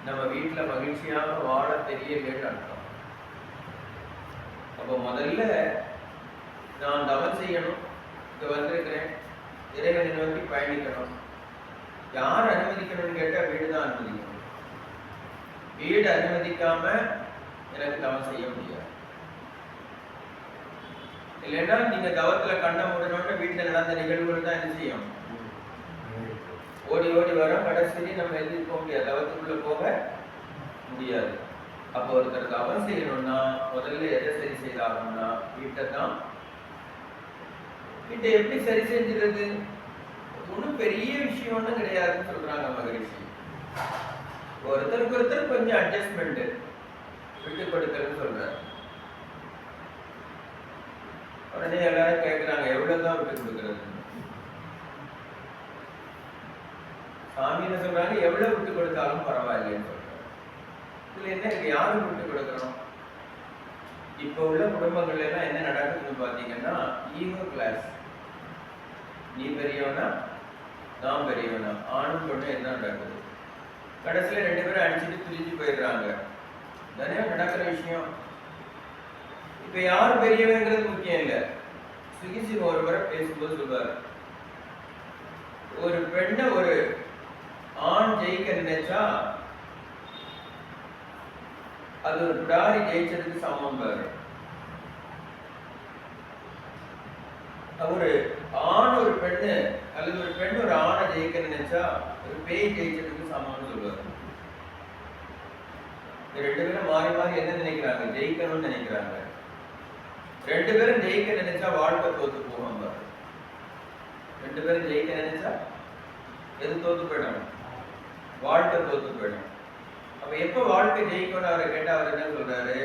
நம்ம வீட்டில் மகிழ்ச்சியாக வாழ தெரியலன்னு அர்த்தம். அப்போ முதல்ல நான் தவம் செய்யணும், இங்கே வந்திருக்கிறேன், இறைவனை நோக்கி பயணிக்கணும். யார் அனுமதிக்கணும்னு கேட்டால் வீடு தான் அனுமதிக்கணும். வீடு அனுமதிக்காம எனக்கு தவம் செய்ய முடியாது. இல்லைன்னா நீங்க தவத்துல கண்ணை மூடணும்னு வீட்டுல நடந்த நிகழ்வுகள் தான் என்ன செய்யும், ஓடி ஓடி வரோம். கடைசி நம்ம எழுதி போக முடியாது, தவத்துக்குள்ள போக முடியாது. அப்போ ஒருத்தர் தவம் செய்யணும்னா முதல்ல எதை சரி செய்தாகணும்னா வீட்டை தான். வீட்டை எப்படி சரி செஞ்சுக்கிறது? ஒன்றும் பெரிய விஷயம்னு கிடையாதுன்னு சொல்றாங்க மகரிஷி. ஒருத்தருக்கு ஒருத்தர் கொஞ்சம் அட்ஜஸ்ட்மெண்ட், விட்டு கொடுக்கறதுன்னு சொல்றாரு. உடனே எல்லாரும் கேட்கிறாங்க, எவ்வளவுதான் விட்டு கொடுக்கறது? சாமின்னு சொல்றாங்க, எவ்வளவு விட்டு கொடுத்தாலும் பரவாயில்லைன்னு சொல்றாங்க. இதுல என்ன இருக்கு, யாரும் விட்டு கொடுக்கணும்? இப்ப உள்ள குடும்பங்கள்ல எல்லாம் என்ன நடக்குதுன்னு பாத்தீங்கன்னா, ஈகோ கிளாஸ். நீ பெரியவனா, நான் பெரியவனா, ஆணும் பொண்ணு என்ன நடக்குது? கடைசியில 2 பேரும் அடிச்சுட்டு பிரிஞ்சு போயிடுறாங்க. தானே நடக்கிற விஷயம். இப்ப யார் பெரியவங்கிறது முக்கியம் இல்லை. சுகிசி ஒரு முறை பேசும்போது சொல்வார், ஒரு பெண்ணை ஒரு ஆண் ஜெயிக்க நினைச்சா அது ஒரு பிடாரி ஜெயிச்சதுக்கு சமம் பாரு. ஒரு ஆண் ஒரு பெண்ணு அல்லது ஒரு பெண் ஒரு ஆணை ஜெயிக்க நினைச்சா ஒரு பேய் ஜெயிச்சதுக்கு சமம்னு சொல்லுவார். 2 பேரும் மாறி மாறி என்ன நினைக்கிறாங்க, ஜெயிக்கணும்னு நினைக்கிறாங்க. 2 பேரும் ஜெயிக்க நினைச்சா வாழ்க்கை தோத்து போகும். 2 பேரும் ஜெயிக்க நினைச்சா எது தோத்து போயிடும்? வாழ்க்கை தோத்து போயிடும். அப்ப எப்ப வாழ்க்கை ஜெயிக்கணும் அவரை கேட்டா அவர் என்ன சொல்றாரு,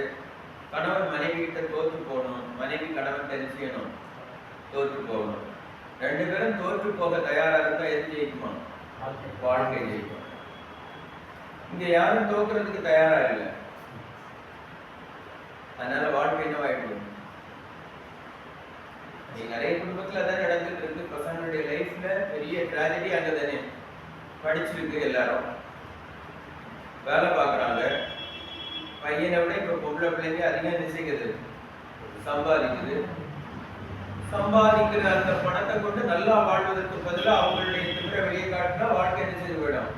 கணவன் மனைவி கிட்ட தோற்று போகணும், மனைவி கணவன் தெரிஞ்சுக்கணும், தோற்று போகணும். 2 பேரும் தோற்று போக தயாரா இருந்தா எது ஜெயிக்குமா? வாழ்க்கை ஜெயிக்கும். இங்க யாரும் தோக்குறதுக்கு தயாரா இல்லை. அதனால வாழ்க்கை என்னவாயிடும்? நிறைய குடும்பத்துல அதான் நடந்துட்டு இருக்கு. பசங்களுடைய லைஃப்ல பெரிய ட்ராஜடி அங்கதானே. படிச்சிருக்கு, எல்லாரும் வேலை பார்க்கறாங்க. பையனை விட இப்ப பொம்பளை பிள்ளைங்க அதிகம் நிச்சயிக்குது, சம்பாதிக்குது. சம்பாதிக்கிற அந்த பணத்தை கொண்டு நல்லா வாழ்வதற்கு பதிலாக அவங்களுடைய திமிர வெளியே காட்டினா வாழ்க்கை என்ன செய்து போயிடும்?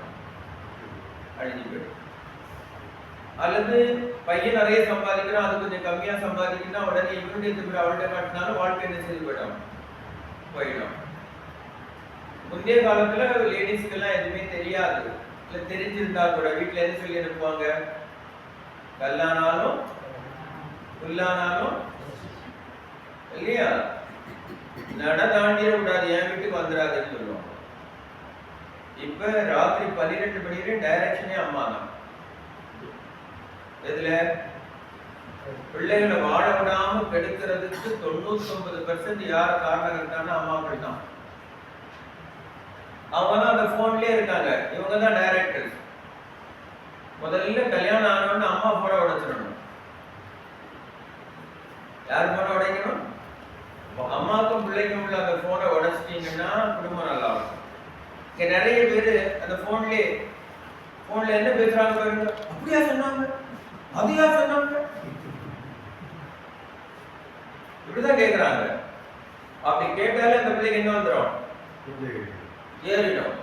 அழிஞ்சு போயிடும். அல்லது பையன் நிறைய சம்பாதிக்கிறான், அது கொஞ்சம் கம்மியா சம்பாதிக்கிறா, உடனே இவனுடைய திமிர அவள்கிட்ட காட்டினாலும் வாழ்க்கை என்ன செய்து போயிடும். முந்தைய காலத்துல லேடிஸ்க்கு எல்லாம் எதுவுமே தெரியாது. இல்ல தெரிஞ்சிருந்தா கூட வீட்டுல என்ன சொல்லி அனுப்புவாங்க, கல்லானாலும் புல்லானாலும் இல்லையா, நட தாண்டிட கூடாது, என் வீட்டுக்கு வந்துடாதுன்னு சொல்லுவாங்க. இப்ப ராத்திரி 12 மணி வரை டைரக்ஷனே அம்மா தான். இதுல பிள்ளைகளை வாழ விடாம கெடுக்கிறதுக்கு 99% யார் காரணம் இருக்காங்கன்னா அம்மாக்கள் தான். அவங்க தான் அந்த போன்லயே இருக்காங்க, இவங்க தான் டைரக்டர்ஸ். முதல்ல கல்யாணம் ஆனவொன்னு அம்மா போன உடைச்சிடணும். யார் போன உடைக்கணும்? அம்மாவுக்கும் பிள்ளைக்கும் உள்ள அந்த போனை உடைச்சிட்டீங்கன்னா குடும்பம் நல்லா இருக்கும். இங்க நிறைய பேரு அந்த போன்ல என்ன பேசுறாங்க பாருங்க, அப்படியா சொன்னாங்க, அதையா சொன்னாங்க, இப்படிதான் கேட்கிறாங்க. அப்படி கேட்டாலே அந்த பிள்ளைக்கு என்ன வந்துடும், ஏறிடும்.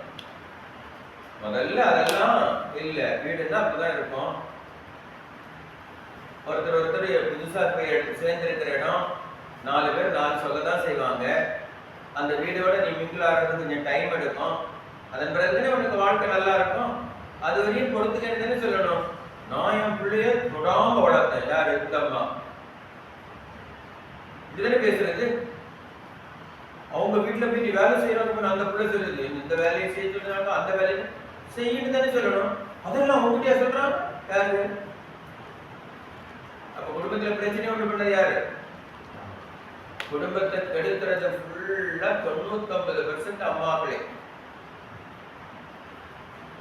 முதல்ல அதெல்லாம் இல்ல, வீடுன்னா அப்படிதான் இருக்கும். ஒருத்தர் புதுசா போய் சேர்ந்திருக்கிற இடம், 4 பேர் 4 சொல்லதான் செய்வாங்க. அந்த வீடோட நீ மிங்கிள் ஆகிறதுக்கு கொஞ்சம் டைம் எடுக்கும். அதன் பிறகு உனக்கு வாழ்க்கை நல்லா இருக்கும். அது வரையும் பொறுத்துக்கன்னு சொல்லணும். நான் என் பிள்ளைய தொடாம வளர்த்தேன், யார் இருக்கம்மா இதுதானே பேசுறது. அவங்க வீட்டுல போய் நீ வேலை செய்யறவங்க அந்த பிள்ளை சொல்லுது, இந்த வேலையை செய்ய சொல்றாங்க, அந்த வேலையை செய்யணும் தானே சொல்லணும். அதெல்லாம் அவங்ககிட்டயா சொல்றான் யாரு? அப்ப குடும்பத்துல பிரச்சனை ஒன்று பண்ணது யாரு? குடும்பத்தை கெடுக்கிறது ஃபுல்லா 99% அம்மாக்களே.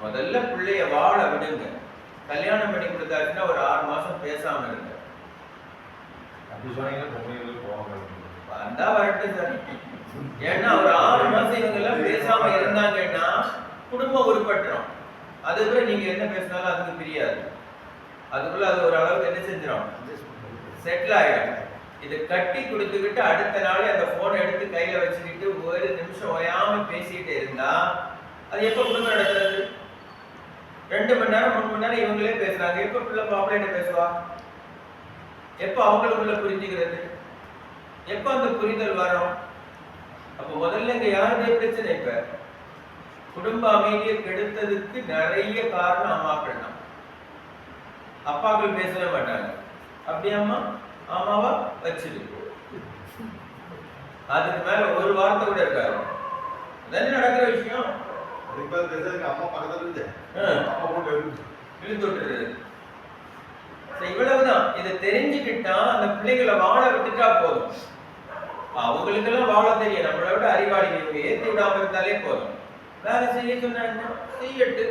முதல்ல பிள்ளைய வாழ விடுங்க. கல்யாணம் பண்ணி கொடுத்தாச்சுன்னா ஒரு 6 மாசம் பேசாம இருங்க. வந்தா வரட்டு சார். ஏன்னா ஒரு 6 மாசம் இவங்க எல்லாம் பேசாம இருந்தாங்கன்னா குடும்பம் உருப்பட்டுரும். அதுக்கப்புறம் நீங்க என்ன பேசினாலும் அதுக்கு தெரியாது. அதுக்குள்ள அது ஒரு அளவுக்கு என்ன செஞ்சிடும், செட்டில் ஆயிடும். இது கட்டி கொடுத்துக்கிட்டு அடுத்த நாள் அந்த போனை எடுத்து கையில வச்சுக்கிட்டு ஒரு நிமிஷம் ஓயாம பேசிக்கிட்டு இருந்தா அது எப்ப குடும்பம் நடக்கிறது? 2 மணி நேரம் 3 மணி நேரம் இவங்களே பேசுறாங்க. எப்ப பிள்ளை பாப்பா பேசுவா? எப்ப அவங்களுக்குள்ள புரிஞ்சுக்கிறது? எப்ப அந்த புரிதல் வரும்? அப்ப முதல்ல இங்க யாருடைய பிரச்சனை? இப்ப குடும்ப அமைதியை கெடுத்ததுக்கு நிறைய காரணம் அம்மாக்கள் தான். அப்பாக்கள் பேசவே மாட்டாங்க. அப்படியாம்மா ஆமாவா வச்சுது, அதுக்கு மேல ஒரு வார்த்தை கூட இருக்காது. அதானே நடக்கிற விஷயம். இவ்வளவுதான். இதை தெரிஞ்சுக்கிட்டா அந்த பிள்ளைகளை வாழ விட்டுட்டா போதும். அவங்களுக்கு எல்லாம் வாழ தெரியும், நம்மளை விட அறிவாளி. ஏற்றி விடாம இருந்தாலே போதும். வேலை செய்ய சொன்னாங்க செய்யட்டு.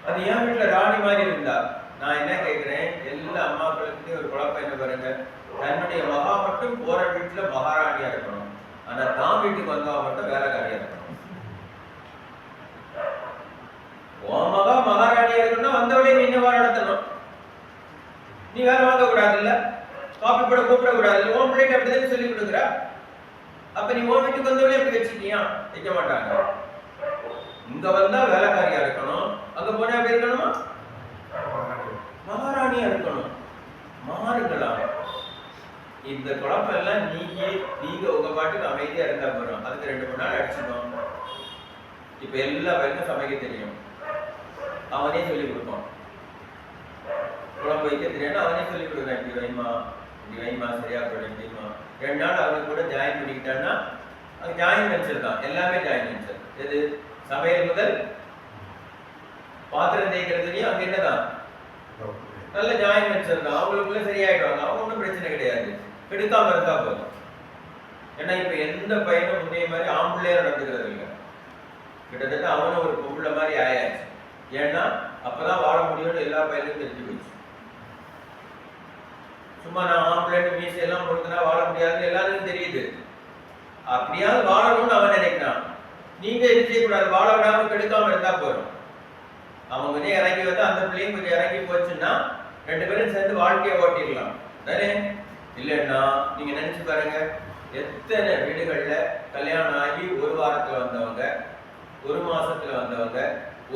அது என் வீட்டுல ராணி மாதிரி இருந்தா. நான் என்ன கேட்கிறேன், எல்லா அம்மாக்களுக்கு ஒரு குழப்பம் என்ன பாருங்க, தன்னுடைய மகா மட்டும் போற வீட்டுல மகாராணியா இருக்கணும், ஆனா தான் வீட்டுக்கு வந்தவா மட்டும் வேலைக்காரியா இருக்கணும். உன் மகா மகாராணியா இருக்கணும்னா வந்தவளே நீ என்ன நடத்தணும். நீ வேலை வாங்க கூடாது இல்ல, காப்பி போட கூப்பிட கூடாது இல்ல, உன் பிள்ளைக்கு அப்படிதான் சொல்லி கொடுக்குற. அப்ப நீ உன் வீட்டுக்கு வந்தவளே எப்படி வச்சுக்கியா? வைக்க மாட்டாங்க. இங்க வந்தா வேலைக்காரியா இருக்கணும், அங்க போனா எப்படி இருக்கணுமா? மகாராணியா இருக்கணும். மாறுங்களா? இந்த குழப்பம் எல்லாம் நீங்க உங்க பாட்டுக்கு அமைதியா இருந்தா போறோம். அதுக்கு 2 மணி நேரம் அடிச்சுக்கணும். இப்ப எல்லா பையனும் சமைக்க தெரியும், அவனே சொல்லி கொடுப்பான். குழம்பு வைக்க தெரியும், அவனே சொல்லி கொடுக்குறான். இப்படி வைமா சரியா போடும் இப்படிமா. 2 நாள் அவனுக்கு கூட ஜாயின் பண்ணிக்கிட்டான்னா அது ஜாயின் வெஞ்சர் தான். எல்லாமே ஜாயின் வெஞ்சர். எது சமையல் முதல் பாத்திரம் தேய்க்கிறதுலையும் அங்க என்னதான் நல்ல ஜாயின் வெஞ்சர் தான். அவங்களுக்குள்ள சரியாயிடுவாங்க. அவங்க ஒன்றும் பிரச்சனை கிடையாது, கெடுக்காம இருந்தா போதும். ஏன்னா இப்ப எந்த பையனும் முன்னே மாதிரி ஆம்பளையா நடந்துக்கிறது இல்லை. கிட்டத்தட்ட அவனும் ஒரு பொம்பளை மாதிரி ஆயாச்சு. ஏன்னா அப்பதான் வாழ முடியும்னு எல்லா பையனும் தெரிஞ்சு போச்சு. சும்மா நான் ஆம்பளைன்னு மீசையெல்லாம் கொடுத்தனா வாழ முடியாதுன்னு எல்லாருக்கும் தெரியுது. அப்படியாவது வாழணும்னு அவன் நினைக்கிறான். நீங்க என்ன செய்யக்கூடாது, வாழ விடாம கெடுக்காம இருந்தா போதும். அவங்க கொஞ்சம் இறங்கி வந்து அந்த பிள்ளையும் கொஞ்சம் இறங்கி போச்சுன்னா 2 பேரும் சேர்ந்து வாழ்க்கையை ஓட்டிடலாம் தானே. இல்லைன்னா நீங்க நினைச்சு பாருங்க, எத்தனை வீடுகள்ல கல்யாணம் ஆகி 1 வாரத்துல வந்தவங்க, 1 மாசத்துல வந்தவங்க,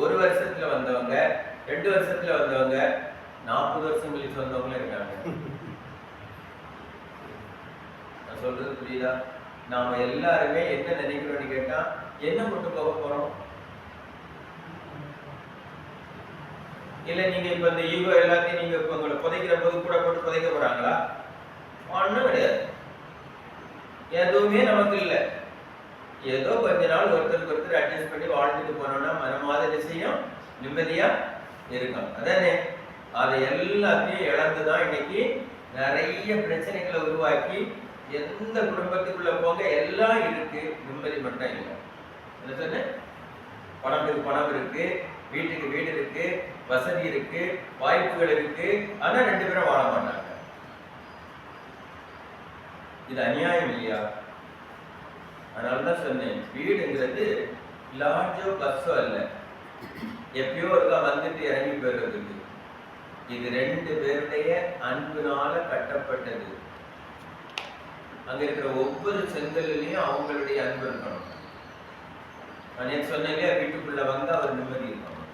1 வருஷத்துல வந்தவங்க, 2 வருஷத்துல வந்தவங்க, 40 வருஷம் கழிச்சு வந்தவங்களும் இருக்காங்க. நான் சொல்றது புரியுதா? நாம எல்லாருமே என்ன நினைக்கிறோம்னு கேட்டா என்ன கொண்டு போக போறோம்? இல்ல நீங்க இப்ப இந்த ஈகோ எல்லாத்தையும் நீங்க இப்ப உங்களை புதைக்கிற போது கூட போட்டு புதைக்க போறாங்களா? ஒண்ணும் கிடையாது. எதுவுமே நமக்கு இல்லை. ஏதோ கொஞ்ச நாள் ஒருத்தருக்கு ஒருத்தர் அட்ஜஸ்ட் பண்ணி வாழ்ந்துட்டு போனோம்னா மனமாத விஷயம் நிம்மதியா இருக்கும். அதானே? அதை எல்லாத்தையும் இழந்துதான் இன்னைக்கு நிறைய பிரச்சனைகளை உருவாக்கி எந்த குடும்பத்துக்குள்ள போக எல்லாம் இருக்கு, நிம்மதி மட்டும் இல்லை. என்ன சொன்ன? பணத்துக்கு பணம் இருக்கு, வீட்டுக்கு வீடு இருக்கு, வசதி இருக்கு, வாய்ப்புகள் இருக்கு, ஆனா 2 பேரும் வாழ மாட்டாங்க. இது அநியாயம் இல்லையா? அதனாலதான் சொன்னேன், வீடுங்கிறது லார்ஜோ பஸ்ஸோ அல்ல, எப்பயோ இருக்கா வந்துட்டு இறங்கி போயிடுறதுக்கு. இது 2 பேருடைய அன்புனால கட்டப்பட்டது. அங்க இருக்கிற ஒவ்வொரு செங்கல்லையும் அவங்களுடைய அன்பு இருக்கணும். நான் சொன்னேன், வீட்டுக்குள்ள வந்து அவர் நிம்மதி இருக்கணும்.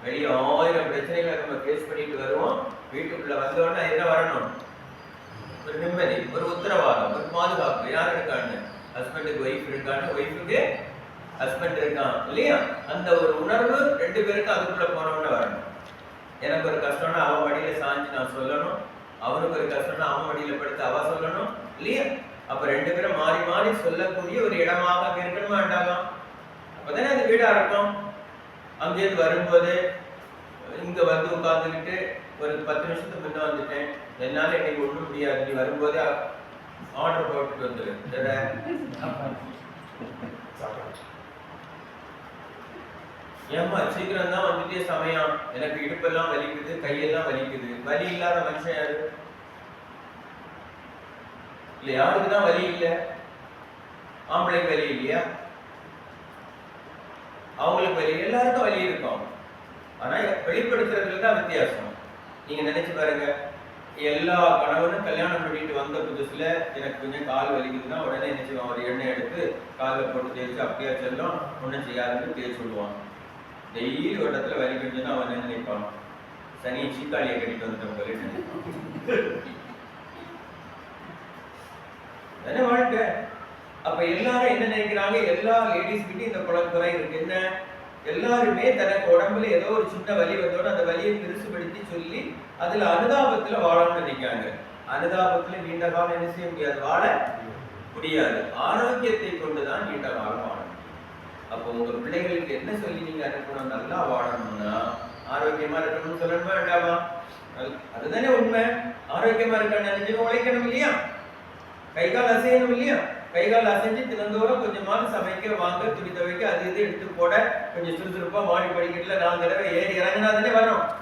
வெளியே 1000 பிரச்சனைகளை நம்ம ஃபேஸ் பண்ணிட்டு வருவோம். வீட்டுக்குள்ள வந்தோடனே என்ன வரணும்? ஒரு நிம்மதி, ஒரு உத்தரவாதம், ஒரு பாதுகாப்பு. யார் இருக்காங்க? ஹஸ்பண்டுக்கு ஒய்ஃப் இருக்காங்க, ஒய்ஃபுக்கு ஹஸ்பண்ட் இருக்கான் இல்லையா? அந்த ஒரு உணர்வு 2 பேருக்கும் அதுக்குள்ள போனோம்னு வரணும். எனக்கு ஒரு கஷ்டம்னா அவன் மடியில சாஞ்சு நான் சொல்லணும், அவனுக்கு ஒரு கஷ்டம்னா அவன் மடியில படுத்து அவ சொல்லணும் இல்லையா? அப்ப 2 பேரும் மாறி மாறி சொல்லக்கூடிய ஒரு இடமாக இருக்கணுமா வேண்டாமா? அப்பதானே அது வீடா இருக்கும். அங்கேருந்து வரும்போது இங்க வந்து உட்கார்ந்துக்கிட்டு ஒரு 10 நிமிஷத்துக்கு முன்ன வந்துட்டேன், என்னால இன்னைக்கு ஒண்ணும் முடியாது, நீ வரும்போதே ஆர்டர் போட்டுட்டு வந்துரு. ஏமா சீக்கிரம் தான் வந்துட்டே சமயம், எனக்கு இடுப்பெல்லாம் வலிக்குது, கையெல்லாம் வலிக்குது. வலி இல்லாத மனுஷன் யாரு? இல்ல யாருக்குதான் வலி இல்லை? ஆம்பளைக்கு வலி இல்லையா? அவங்களுக்கு வலி, எல்லாருக்கும் வலி இருக்கும். ஆனா வெளிப்படுத்துறதுல தான் வித்தியாசம். நீங்க நினைச்சு பாருங்க, எல்லா கணவனும் கல்யாணம் பண்ணிட்டு வந்த புதுசுல எனக்கு கொஞ்சம் கால் வலிக்குதுன்னா உடனே என்ன செய்வான், ஒரு எண்ணெய் எடுத்து காலில் போட்டு தேய்ச்சி அப்படியே செல்லும், ஒன்றும் செய்யாதுன்னு தேய்ச்சி விடுவான். டெய்லி ஒரு இடத்துல வலிக்குதுன்னா அவன் என்ன நினைப்பான், சனி சீக்காளியை கட்டிட்டு வந்துட்டோம் வாழ்க்கை. அப்ப எல்லாரும் என்ன நினைக்கிறாங்க, எல்லா லேடிஸ் கிட்ட இந்த குறை இருக்கு. என்ன, எல்லாருமே தனக்கு உடம்புல ஏதோ ஒரு சின்ன வலி வந்தோட அந்த வலியை பெருசுபடுத்தி சொல்லி அதுல அனுதாபத்துல வாழணும்னு நினைக்காங்க. அனுதாபத்துல நீண்ட காலம் என்ன செய்ய முடியாது, வாழ முடியாது. ஆரோக்கியத்தை கொண்டுதான் நீண்ட காலம் வாழ முடியும். அப்போ உங்க பிள்ளைகளுக்கு என்ன சொல்லி நீங்க அனுப்பணும், நல்லா வாழணும்னா ஆரோக்கியமா இருக்கணும்னு சொல்லணுமா வேண்டாமா? அதுதானே உண்மை. ஆரோக்கியமா இருக்கணும்னு நினைச்சு உழைக்கணும் இல்லையா, கை கால் அசையணும் இல்லையா, கை கால் அசைஞ்சு தினந்தோறும் கொஞ்சமாவது சமைக்க, வாங்க, துணி துவைக்க, அது இது எடுத்து போட, கொஞ்சம் சுறுசுறுப்பா மாடி படிக்கட்டுல 4 தடவை ஏறி இறங்கினா தானே வரும்.